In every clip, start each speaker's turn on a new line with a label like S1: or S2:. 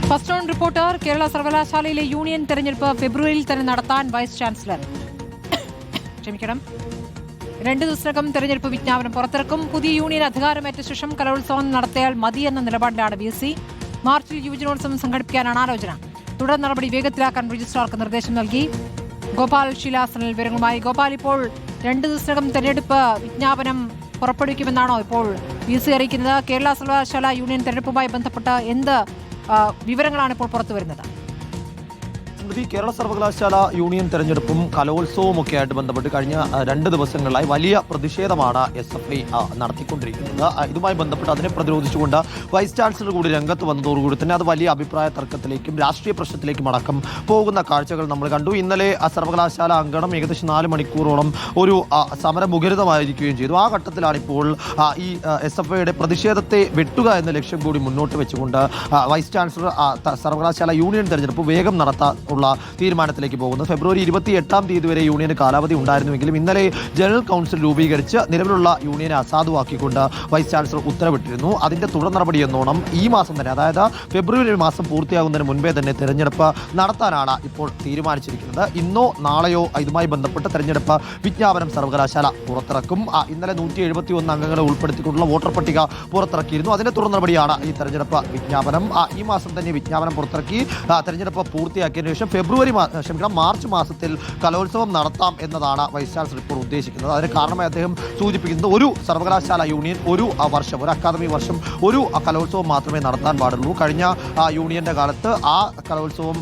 S1: First on reporter. Kerala സർവകലാശാലയിലെ union തെരഞ്ഞെടുപ്പ് ഫെബ്രുവരിയിൽ തന്നെ നടത്താൻ വൈസ് ചാൻസലർ. ക്ഷമിക്കണം, 2 ദിവസത്തിനകം തെരഞ്ഞെടുപ്പ് വിജ്ഞാപനം പുറത്തിറക്കും. പുതിയ യൂണിയൻ അധികാരമേറ്റ ശേഷം കലോത്സവം നടത്തിയാൽ മതിയെന്ന നിലപാടിലാണ് VSC. മാർച്ചിൽ യുവജനോത്സവം സംഘടിപ്പിക്കാനാണ് ആലോചന. തുടർ നടപടി വേഗത്തിലാക്കാൻ രജിസ്ട്രാർക്ക് നിർദ്ദേശം നൽകി. ഗോപാൽ ശീലാസനിൽ വിവരങ്ങളുമായി. ഗോപാൽ, ഇപ്പോൾ 2 ദിവസത്തിനകം തെരഞ്ഞെടുപ്പ് വിജ്ഞാപനം പുറപ്പെടുവിക്കുമെന്നാണോ ഇപ്പോൾ VSC അറിയിക്കുന്നത്? കേരള സർവകലാശാല യൂണിയൻ തെരഞ്ഞെടുപ്പുമായി ബന്ധപ്പെട്ട എന്ത് വിവരങ്ങളാണ് ഇപ്പോൾ പുറത്തുവരുന്നത്?
S2: കേരള സർവകലാശാല യൂണിയൻ തെരഞ്ഞെടുപ്പും കലോത്സവവും ഒക്കെ ആയിട്ട് ബന്ധപ്പെട്ട് കഴിഞ്ഞ 2 ദിവസങ്ങളിലായി വലിയ പ്രതിഷേധമാണ് SFI നടത്തിക്കൊണ്ടിരിക്കുന്നത്. ഇതുമായി ബന്ധപ്പെട്ട് അതിനെ പ്രതിരോധിച്ചുകൊണ്ട് വൈസ് ചാൻസലർ കൂടി രംഗത്ത് വന്നതോടുകൂടി തന്നെ അത് വലിയ അഭിപ്രായ തർക്കത്തിലേക്കും രാഷ്ട്രീയ പ്രശ്നത്തിലേക്കും അടക്കം പോകുന്ന കാഴ്ചകൾ നമ്മൾ കണ്ടു. ഇന്നലെ സർവകലാശാല അങ്കണം ഏകദേശം 4 മണിക്കൂറോളം ഒരു സമരം മുഖരിതമായിരിക്കുകയും ചെയ്തു. ആ ഘട്ടത്തിലാണ് ഇപ്പോൾ ഈ SFIയുടെ പ്രതിഷേധത്തെ വെട്ടുക എന്ന ലക്ഷ്യം കൂടി മുന്നോട്ട് വെച്ചുകൊണ്ട് വൈസ് ചാൻസലർ സർവകലാശാല യൂണിയൻ തെരഞ്ഞെടുപ്പ് വേഗം നടത്താൻ ഉള്ള തീരുമാനത്തിലേക്ക് പോകുന്നത്. ഫെബ്രുവരി 28-ാം തീയതി വരെ യൂണിയന് കാലാവധി ഉണ്ടായിരുന്നുവെങ്കിലും ഇന്നലെ ജനറൽ കൗൺസിൽ രൂപീകരിച്ച് നിലവിലുള്ള യൂണിയനെ അസാധുവാക്കിക്കൊണ്ട് വൈസ് ചാൻസലർ ഉത്തരവിട്ടിരുന്നു. അതിന്റെ തുടർ നടപടി എന്നോണം ഈ മാസം തന്നെ, അതായത് ഫെബ്രുവരി മാസം പൂർത്തിയാകുന്നതിന് മുൻപേ തന്നെ തെരഞ്ഞെടുപ്പ് നടത്താനാണ് ഇപ്പോൾ തീരുമാനിച്ചിരിക്കുന്നത്. ഇന്നോ നാളെയോ ഇതുമായി ബന്ധപ്പെട്ട് തെരഞ്ഞെടുപ്പ് വിജ്ഞാപനം സർവകലാശാല പുറത്തിറക്കും. ഇന്നലെ 171 അംഗങ്ങളെ ഉൾപ്പെടുത്തിക്കൊണ്ടുള്ള വോട്ടർ പട്ടിക പുറത്തിറക്കിയിരുന്നു. അതിന്റെ തുടർ നടപടിയാണ് ഈ തെരഞ്ഞെടുപ്പ് വിജ്ഞാപനം. ഈ മാസം തന്നെ വിജ്ഞാപനം പുറത്തിറക്കി തെരഞ്ഞെടുപ്പ് പൂർത്തിയാക്കിയതിനു ശേഷം മാർച്ച് മാസത്തിൽ കലോത്സവം നടത്താം എന്നതാണ് വൈസ് ചാൻസലർ ഇപ്പോൾ ഉദ്ദേശിക്കുന്നത്. അതിന് കാരണമായി അദ്ദേഹം സൂചിപ്പിക്കുന്നത് ഒരു സർവകലാശാല യൂണിയൻ ഒരു അക്കാദമി വർഷം ഒരു കലോത്സവം മാത്രമേ നടത്താൻ പാടുള്ളൂ. കഴിഞ്ഞ യൂണിയന്റെ കാലത്ത് ആ കലോത്സവം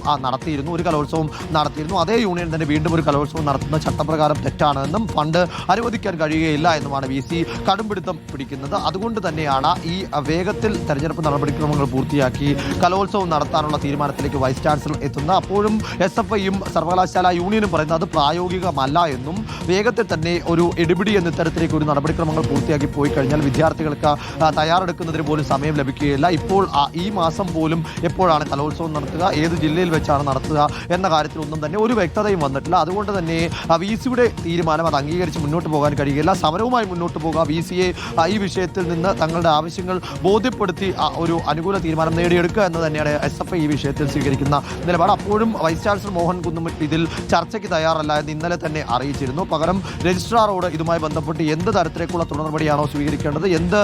S2: ഒരു കലോത്സവം നടത്തിയിരുന്നു. അതേ യൂണിയൻ തന്നെ വീണ്ടും ഒരു കലോത്സവം നടത്തുന്ന ചട്ടപ്രകാരം തെറ്റാണെന്നും ഫണ്ട് അനുവദിക്കാൻ കഴിയുകയില്ല എന്നുമാണ് VC കടുംപിടുത്തം പിടിക്കുന്നത്. അതുകൊണ്ട് തന്നെയാണ് ഈ വേഗത്തിൽ തെരഞ്ഞെടുപ്പ് നടപടിക്രമങ്ങൾ പൂർത്തിയാക്കി കലോത്സവം നടത്താനുള്ള തീരുമാനത്തിലേക്ക് വൈസ് ചാൻസലർ എത്തുന്നത്. അപ്പോഴും SFIയും സർവകലാശാല യൂണിയനും പറയുന്നത് അത് പ്രായോഗികമല്ല എന്നും വേഗത്തിൽ തന്നെ ഒരു എടുപിടി എന്ന തരത്തിലേക്ക് ഒരു നടപടിക്രമങ്ങൾ പൂർത്തിയാക്കി പോയി കഴിഞ്ഞാൽ വിദ്യാർത്ഥികൾക്ക് തയ്യാറെടുക്കുന്നതിന് പോലും സമയം ലഭിക്കുകയില്ല. ഇപ്പോൾ ഈ മാസം പോലും എപ്പോഴാണ് കലോത്സവം നടത്തുക, ഏത് ജില്ലയിൽ വെച്ചാണ് നടത്തുക എന്ന കാര്യത്തിലൊന്നും തന്നെ ഒരു വ്യക്തതയും വന്നിട്ടില്ല. അതുകൊണ്ട് തന്നെ VCയുടെ തീരുമാനം അത് അംഗീകരിച്ച് മുന്നോട്ട് പോകാൻ കഴിയുകയില്ല. സമരവുമായി മുന്നോട്ട് പോകുക, VCയെ ഈ വിഷയത്തിൽ നിന്ന് തങ്ങളുടെ ആവശ്യങ്ങൾ ബോധ്യപ്പെടുത്തി ഒരു അനുകൂല തീരുമാനം നേടിയെടുക്കുക എന്ന് തന്നെയാണ് SFI ഈ വിഷയത്തിൽ സ്വീകരിക്കുന്ന നിലപാട്. അപ്പോഴും വൈസ് ചാൻസലർ മോഹൻ കുന്നുമറ്റ് ഇതിൽ ചർച്ചയ്ക്ക് തയ്യാറല്ല എന്ന് ഇന്നലെ തന്നെ അറിയിച്ചിരുന്നു. പകരം രജിസ്ട്രാറോട് ഇതുമായി ബന്ധപ്പെട്ട് എന്ത് തരത്തിലേക്കുള്ള തുടർ നടപടിയാണോ സ്വീകരിക്കേണ്ടത്, എന്ത്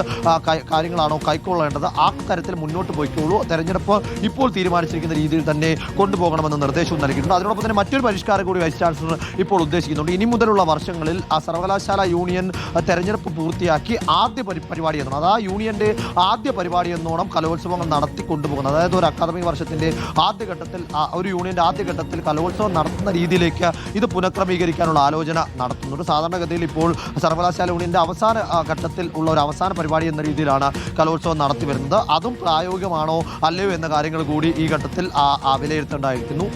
S2: കാര്യങ്ങളാണോ കൈക്കൊള്ളേണ്ടത് ആ തരത്തിൽ മുന്നോട്ട് പോയിക്കോളൂ, തെരഞ്ഞെടുപ്പ് ഇപ്പോൾ തീരുമാനിച്ചിരിക്കുന്ന രീതിയിൽ തന്നെ കൊണ്ടുപോകണമെന്ന് നിർദ്ദേശവും നൽകിയിട്ടുണ്ട്. അതിനോടൊപ്പം തന്നെ മറ്റൊരു പരിഷ്കാരം കൂടി വൈസ് ചാൻസലർ ഇപ്പോൾ ഉദ്ദേശിക്കുന്നുണ്ട്. ഇനി മുതലുള്ള വർഷങ്ങളിൽ സർവകലാശാല യൂണിയൻ തെരഞ്ഞെടുപ്പ് പൂർത്തിയാക്കി ആദ്യ പരിപാടി എന്നോണം, അതായത് യൂണിയന്റെ ആദ്യ പരിപാടി എന്നോണം കലോത്സവങ്ങൾ നടത്തിക്കൊണ്ടുപോകുന്നത്, അതായത് ഒരു അക്കാദമിക് വർഷത്തിന്റെ ആദ്യഘട്ടത്തിൽ ഒരു യൂണിയന്റെ ആദ്യഘട്ടത്തിൽ കലോത്സവം നടത്തുന്ന രീതിയിലേക്ക് ഇത് പുനഃക്രമീകരിക്കാനുള്ള ആലോചന നടത്തുന്നുണ്ട്. സാധാരണഗതിയിൽ ഇപ്പോൾ സർവകലാശാല യൂണിയന്റെ അവസാന ഘട്ടത്തിൽ ഉള്ള ഒരു അവസാന പരിപാടി എന്ന രീതിയിലാണ് കലോത്സവം നടത്തി വരുന്നത്. അതും പ്രായോഗികമാണോ അല്ലയോ എന്ന കാര്യങ്ങൾ കൂടി ഈ ഘട്ടത്തിൽ വിലയിരുത്തേണ്ടതായിരിക്കുന്നു.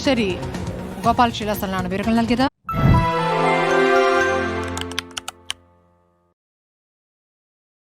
S1: ശരി, ഗോപാൽ ശീലാസനാണ് വിവരങ്ങൾ നൽകിയത്.